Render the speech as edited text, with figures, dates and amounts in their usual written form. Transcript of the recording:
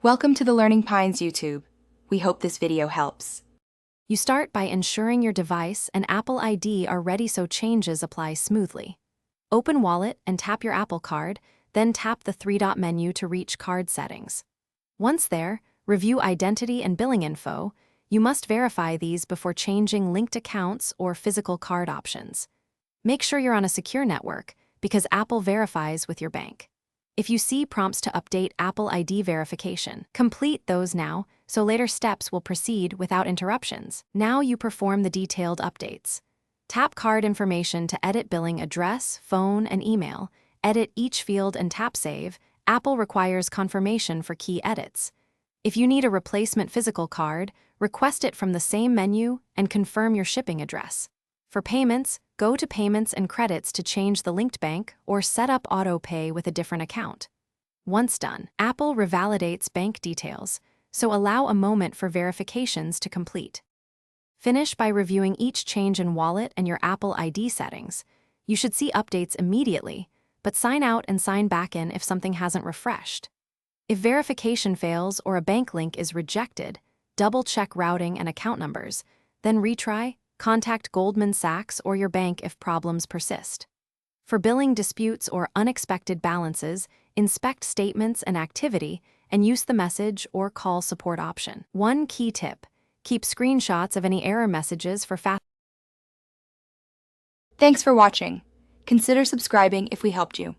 Welcome to the Learning Pines YouTube. We hope this video helps. You start by ensuring your device and Apple ID are ready so changes apply smoothly. Open Wallet and tap your Apple Card, then tap the three-dot menu to reach card settings. Once there, review identity and billing info. You must verify these before changing linked accounts or physical card options. Make sure you're on a secure network, because Apple verifies with your bank. If you see prompts to update Apple ID verification, complete those now, so later steps will proceed without interruptions. Now you perform the detailed updates. Tap card information to edit billing address, phone, and email. Edit each field and tap Save. Apple requires confirmation for key edits. If you need a replacement physical card, request it from the same menu and confirm your shipping address. For payments, go to Payments and Credits to change the linked bank or set up auto pay with a different account. Once done, Apple revalidates bank details, so allow a moment for verifications to complete. Finish by reviewing each change in wallet and your Apple ID settings. You should see updates immediately, but sign out and sign back in if something hasn't refreshed. If verification fails or a bank link is rejected, double-check routing and account numbers, then retry. Contact Goldman Sachs or your bank if problems persist. For billing disputes or unexpected balances, inspect statements and activity and use the message or call support option. One key tip: keep screenshots of any error messages for fast. Thanks for watching. Consider subscribing if we helped you.